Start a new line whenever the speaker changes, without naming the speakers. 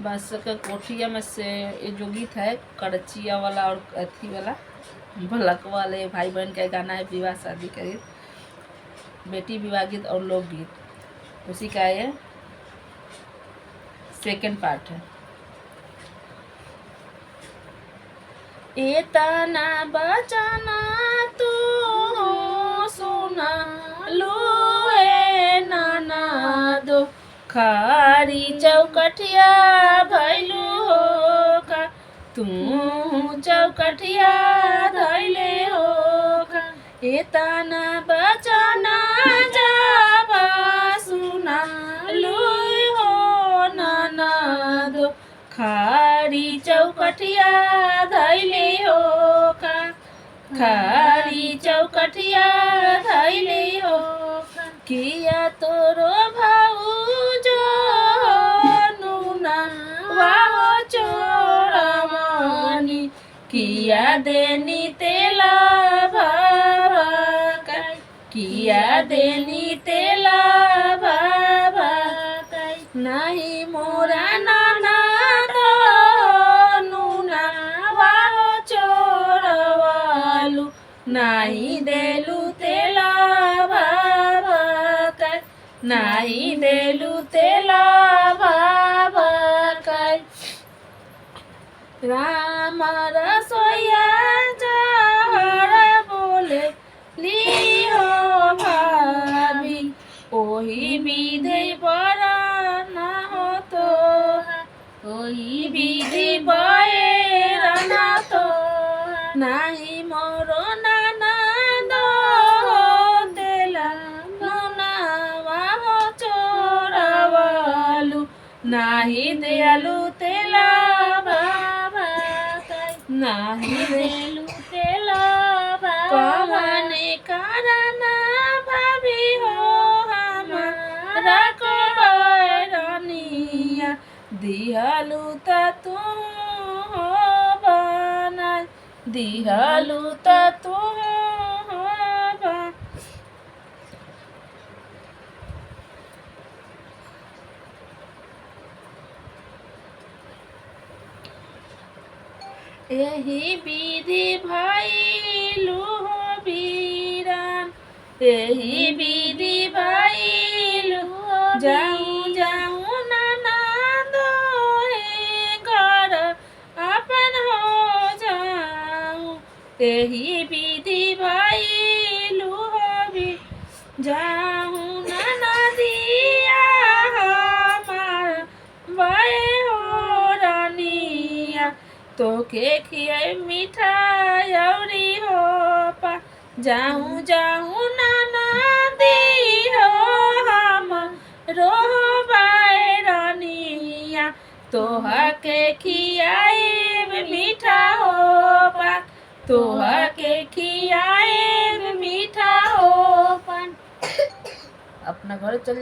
बस का कोठिया में से ये जो गीत है करचिया वाला और अथी वाला भलक वाले भाई बहन का गाना है, विवाह शादी का गीत, बेटी विवाह गीत और लोकगीत, उसी का ये सेकंड पार्ट है। इतना बचाना तू सुना लो है नाना दो, खारी चौकठिया भैलू हो का, तू चौकठिया धैले हो का, इतना बचाना जाबा सुना लो हो नाना दो, खारी चौकठिया धैले हो का, खारी चौकठिया धैले हो का, किया तोरो भाऊजो नुना वाहो चोरमनी, किया देनी तेला भावा का, किया देनी तेला भावा का, नहीं मोरा नाना दो नुना वाहो चोरवालू, नहीं देलू तेला भावा का, नहीं देलू तेला भावा का, राम रसोया जहर बोले ली हो भाभी, ओही विधि बड़ा न हो तो, ओही विधि बड़ा न तो, नहीं मोरो नाना दो तेला नुना वाहो चोरवालू, नहीं दयालु तेला बाबा का, नहीं देलू तेला कवने करना भाभी हो हमारा को रनिया, दिहलू तू हो बना, दिहलू तू हो बना। यही विधि भैलू हो बीरान, यही विधि भैलू जाऊँ जाऊँ नाना दो घर अपन हो जाऊँ, यही विधि भैलू हो भी जाऊँ नाना दिया हमार बे हो रानिया, तो के खियाई मिठाई औरी हो पा, जाऊँ जाऊँ नाना दी हो हम रो बायरनिया, तोहा के खियाई मीठा हो पा, तोहा के खियाई मीठा हो पा। अपना घर चल